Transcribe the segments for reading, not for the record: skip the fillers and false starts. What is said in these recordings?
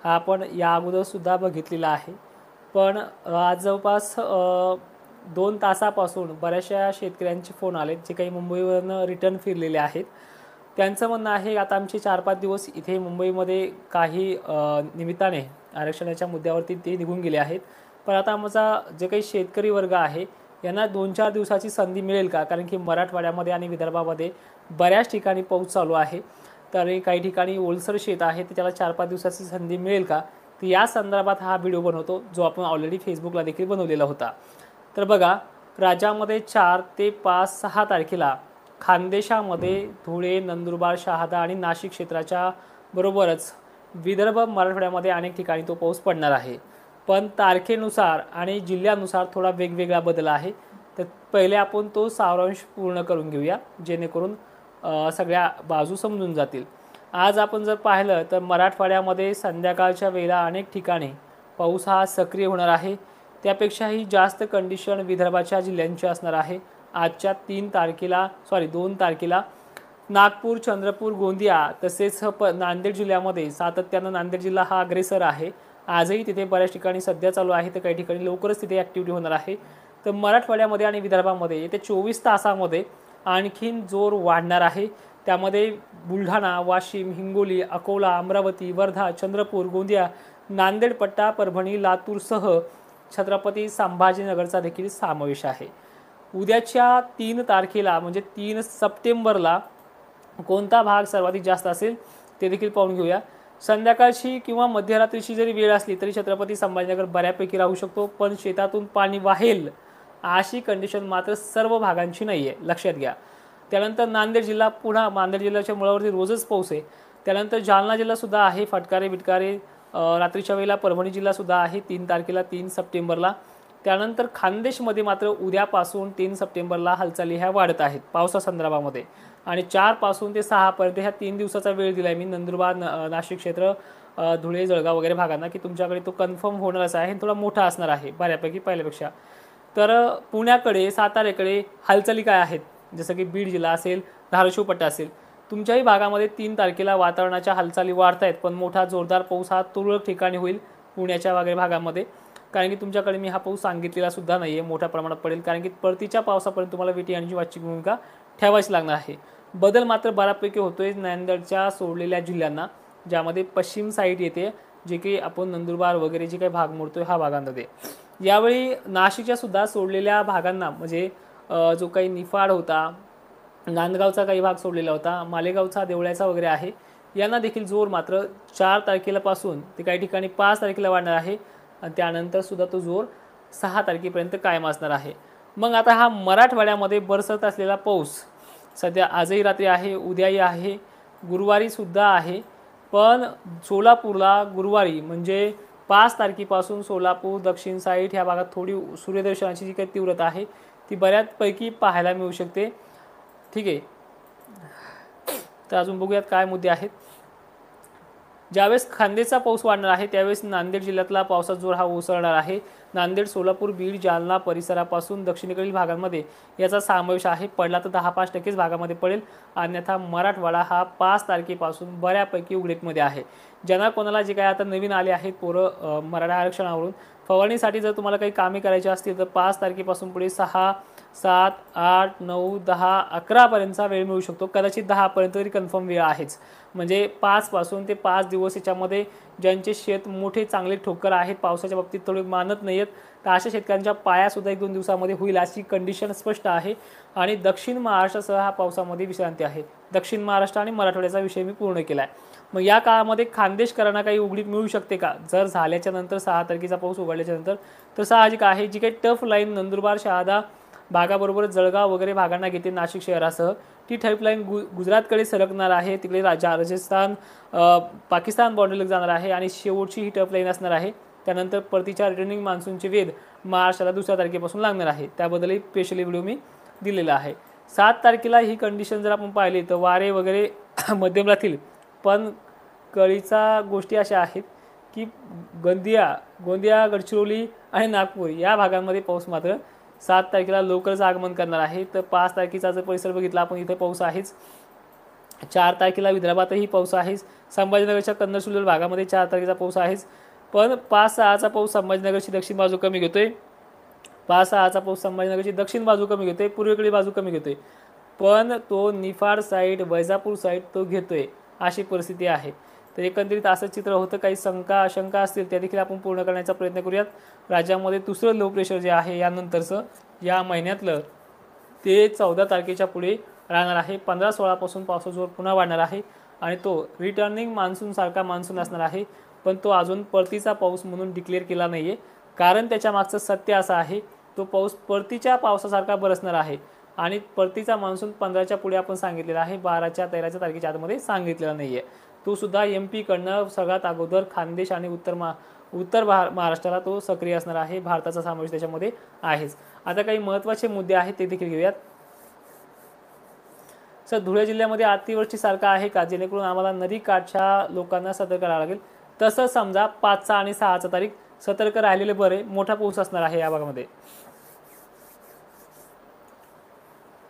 हा आपण या अगोदर सुद्धा बघितलेला आहे। पण आज जवळपास 2 तासापासून बऱ्याचशा शेतकऱ्यांचे फोन आलेत जे काही मुंबईवरून रिटर्न फिरलेले आहेत। त्यांचं म्हणणं आहे आता आमचे 4-5 दिवस इथे मुंबईमध्ये काही निमित्ताने आरक्षणाच्या मुद्द्यावरती ते निघून गेले आहेत। पण आता आमचा जे काही शेतकरी वर्ग आहे यांना 2-4 दिवसाची संधी मिळेल का? कारण की मराठवाड्यामध्ये आणि विदर्भामध्ये बऱ्याच ठिकाणी पाऊस चालू आहे। तर काही ठिकाणी ओलसर शेत आहे तर त्याला 4-5 दिवसाची संधी मिळेल का? तर या संदर्भात हा व्हिडिओ बनवतो जो आपण ऑलरेडी फेसबुकला देखील बनवलेला होता। तर बघा, राज्यामध्ये 4 ते 5-6 तारखेला खानदेशामध्ये धुळे, नंदुरबार, शहादा आणि नाशिक क्षेत्राच्या बरोबरच विदर्भ मराठवाड्यामध्ये अनेक ठिकाणी तो पाऊस पडणार आहे। पण तारखेनुसार आणि जिल्ह्यानुसार थोडा वेगवेगळा बदल आहे। तर पहिले आपण तो सारांश पूर्ण करून घेऊया जेणेकरून सगळ्या बाजू समजून जातील। आज आपण जर पाहिलं तर मराठवाड्यामध्ये संध्याकाळच्या वेळेला अनेक ठिकाणी पाऊस हा सक्रिय होणार आहे। त्यापेक्षाही जास्त कंडिशन विदर्भाच्या जिल्ह्यांची असणार आहे। आजच्या 2 तारखेला नागपूर, चंद्रपूर, गोंदिया तसेच नांदेड जिल्ह्यामध्ये सातत्यानं नांदेड जिल्हा हा अग्रेसर आहे। आजही तिथे बऱ्याच ठिकाणी सध्या चालू आहे तर काही ठिकाणी लवकरच तिथे ॲक्टिव्हिटी होणार आहे। तर मराठवाड्यामध्ये आणि विदर्भामध्ये येत्या 24 तासामध्ये आणखीन जोर वाढणार आहे। त्यामध्ये बुलढाणा, वाशिम, हिंगोली, अकोला, अमरावती, वर्धा, चंद्रपूर, गोंदिया, नांदेड पट्टा, परभणी, लातूरसह छत्रपती संभाजीनगरचा देखील समावेश आहे। उद्याच्या 3 तारखेला म्हणजे 3 सप्टेंबरला कोणता भाग सर्वाधिक जास्त असेल ते देखील पाहून घेऊया। संध्याकाळची किंवा मध्यरात्रीची जरी वेळ असली तरी छत्रपती संभाजीनगर बऱ्यापैकी राहू शकतो, पण शेतातून पाणी वाहेल अशी कंडिशन मात्र सर्व भागांची नाही आहे, लक्षात घ्या। त्यानंतर नांदेड जिल्हा, पुन्हा नांदेड जिल्ह्याच्या मुळावरती रोजच पाऊस आहे। त्यानंतर जालना जिल्हासुद्धा आहे, फटकारे बिटकारे रात्रीच्या वेळेला परभणी जिल्हासुद्धा आहे 3 तारखेला 3 सप्टेंबरला। त्यानंतर खानदेशमध्ये मात्र उद्यापासून 3 सप्टेंबरला हालचाली ह्या वाढत आहेत पावसासंदर्भामध्ये। आणि 4 पासून ते 6 पर्यंत ह्या 3 दिवसाचा वेळ दिला आहे मी नंदुरबार, नाशिक क्षेत्र, धुळे, जळगाव वगैरे भागांना की तुमच्याकडे तो कन्फर्म होणारच आहे, थोडा मोठा असणार आहे बऱ्यापैकी पहिल्यापेक्षा। तर पुण्याकडे, साताऱ्याकडे हालचाली काय आहेत, जसं की बीड जिल्हा असेल, धाराशिव पट्टा असेल, तुमच्याही भागामध्ये 3 तारखेला वातावरणाच्या हालचाली वाढत आहेत। पण मोठा जोरदार पाऊस हा तुरळक ठिकाणी होईल पुण्याच्या वगैरे भागामध्ये, कारण की तुमच्याकडे मी हा पाऊस सांगितलेला सुद्धा नाही आहे मोठ्या प्रमाणात पडेल, कारण की परतीच्या पावसापर्यंत तुम्हाला वेटी आणि वाची भूमिका ठेवायची लागणार आहे। बदल मात्र बऱ्यापैकी होतोय नांदेडच्या सोडलेल्या जिल्ह्यांना, ज्यामध्ये पश्चिम साईड येते, जे की आपण नंदुरबार वगैरे जे काही भाग मोडतोय ह्या भागांमध्ये। यावेळी नाशिकच्या सुद्धा सोडलेल्या भागांना म्हणजे जो काही निफाड होता, नांदगावचा काही भाग सोडलेला होता, मालेगावचा, देवळ्याचा वगैरे आहे, यांना देखील जोर मात्र 4 तारखेपासून ते काही ठिकाणी 5 तारखेला वाढणार आहे आणि त्यानंतर सुद्धा तो जोर 6 तारखेपर्यंत कायम असणार आहे। मग आता हा मराठवाड्यामध्ये बरसत असलेला पाऊस सध्या आजही रात्री आहे, उद्याही आहे, गुरुवारी सुद्धा आहे। पण सोलापूरला गुरुवारी म्हणजे 5 तारखेपासून सोलापूर, दक्षिण साईड ह्या भागात थोडी सूर्यदर्शनाची जी काही तीव्रता आहे ती बऱ्यापैकी पाहायला मिळू शकते, ठीक आहे। तर अजून बघूयात काय मुद्दे आहेत। ज्यावेळेस खानदेशचा पाऊस वाढणार आहे त्यावेळेस नांदेड जिल्ह्यातला पावसाचा जोर हा ओसरणार आहे। नांदेड, सोलापूर, बीड, जालना परिसरापासून दक्षिणेकडील भागांमध्ये याचा समावेश आहे। पडला तर 10-5% भागामध्ये पडेल, अन्यथा मराठवाडा हा 5 तारखेपासून बऱ्यापैकी उघडीपमध्ये आहे। ज्यांना कोणाला जे काय आता नवीन आले आहेत पोरं मराठा आरक्षणावरून फवारणीसाठी जर तुम्हाला काही कामे करायची असतील तर 5 तारखेपासून पुढे 6, 7, 8, 9, 10, 11 पर्यंतचा वेळ मिळू शकतो, कदाचित 10 पर्यंत तरी कन्फर्म वेळ आहेच। म्हणजे 5 पासून ते 5 दिवस याच्यामध्ये ज्यांचे शेत मोठे चांगले ठोकर आहेत, पावसाच्या बाबतीत थोडे मानत नाहीत, तर अशा शेतकऱ्यांच्या पायासुद्धा 1-2 दिवसामध्ये होईल अशी कंडिशन स्पष्ट आहे। आणि दक्षिण महाराष्ट्रासह हा पावसामध्ये विश्रांती आहे। दक्षिण महाराष्ट्र आणि मराठवाड्याचा विषय मी पूर्ण केला आहे। मग या काळामध्ये खानदेशकरांना काही उघडीप मिळू शकते का जर झाल्याच्या नंतर 6 तारखेचा पाऊस उघडल्याच्या नंतर? तर साहजिक आहे, जी काही टफ लाईन नंदुरबार, शहादा भागाबरोबर जळगाव वगैरे भागांना घेते नाशिक शहरासह, ती टफ लाईन गुजरातकडे सरकणार आहे, तिकडे राजस्थान, पाकिस्तान बॉर्डरला जाणार आहे आणि शेवटची ही टफ लाईन असणार आहे। त्यानंतर परतीच्या रिटर्निंग मान्सूनचे वेध महाराष्ट्राला 2 तारखेपासून लागणार आहे, त्याबद्दलही स्पेशली व्हिडिओ मी दिलेला आहे। 7 तारखेला ही कंडिशन जर आपण पाहिली तर वारे वगैरे मध्यम राहतील, पण कळीचा गोष्टी अशा आहेत की गोंदिया, गडचिरोली आणि नागपूर या भागांमध्ये पाऊस मात्र 7 तारखेला लवकरच आगमन करणार आहे। तर 5 तारखेचा जर परिसर बघितला आपण इथे पाऊस आहेच। 4 तारखेला विदर्भातही पाऊस आहेच. संभाजीनगरच्या कन्नड भागामध्ये 4 तारखेचा पाऊस आहेच. पण 5-6चा पाऊस संभाजीनगरची दक्षिण बाजू कमी घेतोय. 5-6चा पाऊस संभाजीनगरची दक्षिण बाजू कमी घेतोय, पूर्वेकडील बाजू कमी घेतोय. पण तो निफाड साईड, वैजापूर साईड तो घेतोय, अशी परिस्थिती आहे. तर एकंदरीत असं चित्र होतं. काही आशंका असतील त्या देखील आपण पूर्ण करण्याचा प्रयत्न करूयात. राज्यामध्ये दुसरं लो प्रेशर जे आहे यानंतरचं, या महिन्यातलं, ते 14 तारखेच्या पुढे राहणार आहे. 15-16 पासून पावसाचा जोर पुन्हा वाढणार आहे आणि तो रिटर्निंग मान्सून सारखा मान्सून असणार आहे. पण तो अजून परतीचा पाऊस म्हणून डिक्लेअर केला नाही आहे. कारण त्याच्या मागचं सत्य असं आहे, तो पाऊस परतीच्या पावसासारखा बरसणार आहे आणि परतीचा मान्सून 15च्या पुढे आपण सांगितलेला आहे, 12-13 तारखेच्या आतमध्ये सांगितलेला नाही आहे. तो सुद्धा MP कडनं सगळ्यात अगोदर खानदेश आणि उत्तर महाराष्ट्राला तो सक्रिय असणार आहे. भारताचा समावेश त्याच्यामध्ये आहेच. आता काही महत्त्वाचे मुद्दे आहेत ते देखील घेऊयात. सर, धुळे जिल्ह्यामध्ये अतिवृष्टी सारखा आहे का, जेणेकरून आम्हाला नदीकाठच्या लोकांना सतर्क राहावं लागेल? तसं समजा 5 आणि 6 तारीख सतर्क राहिलेले बरे. मोठा पाऊस असणार आहे या भागामध्ये.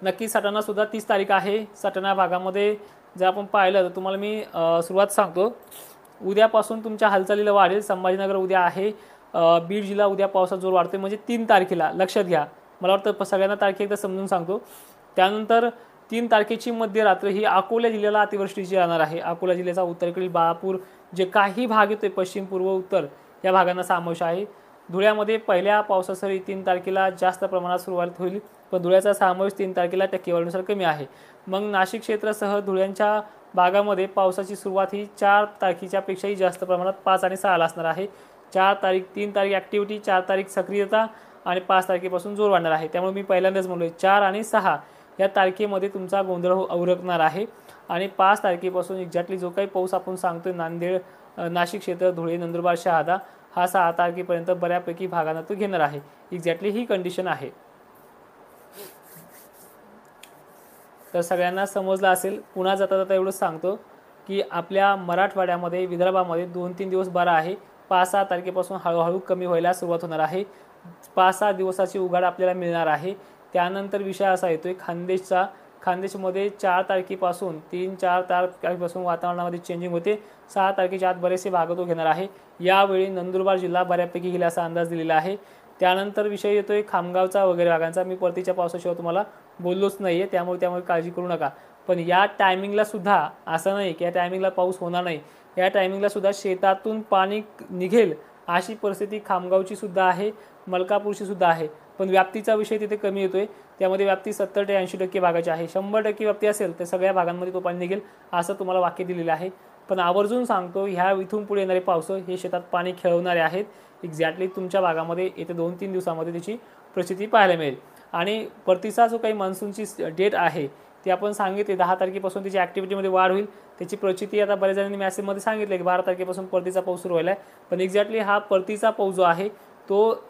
नक्की सटाणा सुद्धा 30 तारीख आहे. सटाणा भागामध्ये जर आपण पाहिलं तर तुम्हाला मी सुरुवात सांगतो. उद्यापासून तुमच्या हालचालीला वाढेल. संभाजीनगर उद्या आहे. बीड जिल्हा उद्या पावसाचा जोर वाढतोय, म्हणजे 3 तारखेला लक्षात घ्या. मला वाटतं सगळ्यांना तारखे एकदा समजून सांगतो. त्यानंतर 3 तारखेची मध्यरात्र ही अकोला जिल्ह्याला अतिवृष्टीची राहणार आहे. अकोला जिल्ह्याचा उत्तरेकडील बाळापूर जे काही भाग येतोय, पश्चिम, पूर्व, उत्तर, या भागांना समावेश आहे. धुळ्यामध्ये पहिल्या पावसासरी 3 तारखेला जास्त प्रमाणात सुरुवात होईल, पण धुळ्याचा समावेश 3 तारखेला टक्केवारीनुसार कमी आहे. मग नाशिक क्षेत्रासह धुळ्यांच्या भागामध्ये पावसाची सुरुवात ही 4 तारखेच्या पेक्षाही जास्त प्रमाणात 5 आणि 6ला असणार आहे. 3 तारीख ॲक्टिव्हिटी, 4 तारीख सक्रियता आणि 5 तारखेपासून जोर वाढणार आहे. त्यामुळे मी पहिल्यांदाच म्हणलो 4 आणि 6 या तारखेमध्ये तुमचा गोंधळ उरकणार आहे आणि 5 तारखेपासून एक्झॅक्टली जो काही पाऊस आपण सांगतोय नांदेड, नाशिक क्षेत्र, धुळे, नंदुरबार, शहादा, हा 6 तारखेपर्यंत बऱ्यापैकी भागांना तो घेणार आहे. एक्झॅक्टली ही कंडिशन आहे. तर सगळ्यांना समजलं असेल. पुन्हा जाता जाता एवढंच सांगतो की आपल्या मराठवाड्यामध्ये, विदर्भामध्ये 2-3 दिवस बरा आहे. 5-6 तारखेपासून हळूहळू कमी व्हायला सुरुवात होणार आहे. 5-6 दिवसाची उघाड आपल्याला मिळणार आहे. त्यानंतर विषय असा येतोय खानदेशचा. खानदेशमध्ये 4 तारखेपासून 3-4 तारखेपासून वातावरणामध्ये चेंजिंग होते. 6 तारखेच्या आत बरेचसे भाग तो घेणार आहे. यावेळी नंदुरबार जिल्हा बऱ्यापैकी गेला असा अंदाज दिलेला आहे. त्यानंतर विषय येतोय खामगावचा वगैरे भागांचा. मी परतीच्या पावसाशिवाय तुम्हाला बोललोच नाही आहे, त्यामुळे काळजी करू नका. पण या टायमिंगला सुद्धा असं नाही की या टायमिंगला पाऊस होणार नाही. या टायमिंगला सुद्धा शेतातून पाणी निघेल अशी परिस्थिती खामगावची सुद्धा आहे, मलकापूरची सुद्धा आहे. पण व्याप्तीचा विषय तिथे कमी येतोय. त्यामध्ये व्याप्ती 70 ते 80% भागाची आहे. 100% व्याप्ती असेल तर सगळ्या भागांमध्ये तो पाणी निघेल असं तुम्हाला वाक्य दिलेलं आहे. पण आवर्जून सांगतो, ह्या इथून पुढे येणारे पाऊस हे शेतात पाणी खेळवणारे आहेत. एक्झॅक्टली तुमच्या भागामध्ये येत्या 2-3 दिवसामध्ये त्याची परिस्थिती पाहायला मिळेल. आणि परतीचा जो काही मान्सूनची डेट आहे ती आपण सांगितली 10 तारखेपासून त्याची ॲक्टिव्हिटीमध्ये वाढ होईल. त्याची प्रचिती आता बऱ्याच जणांनी मॅसेजमध्ये सांगितलं की 12 तारखेपासून परतीचा पाऊस सुरू व्हायला आहे. पण एक्झॅक्टली हा परतीचा पाऊस जो आहे तो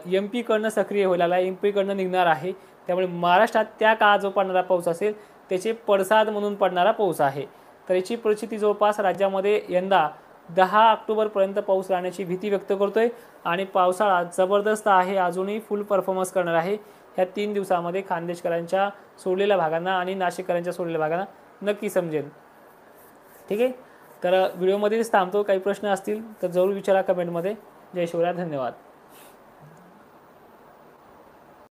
MP कडनं सक्रिय व्हायला आहे, MP कडनं निघणार आहे. त्यामुळे महाराष्ट्रात त्या काळात जो पडणारा पाऊस असेल त्याचे पडसाद म्हणून पडणारा पाऊस आहे. तर याची परिस्थिती जवळपास राज्यामध्ये यंदा 10 ऑक्टोबरपर्यंत पाऊस राहण्याची भीती व्यक्त करतोय आणि पावसाळा जबरदस्त आहे, अजूनही फुल परफॉर्मन्स करणार आहे. ह्या 3 दिवसामध्ये खानदेशकरांच्या सोडलेल्या भागांना आणि नाशिककरांच्या सोडलेल्या भागांना नक्की समजेल. ठीक आहे, तर व्हिडिओमध्येच थांबतो. काही प्रश्न असतील तर जरूर विचारा कमेंटमध्ये. जय शिवराय, धन्यवाद.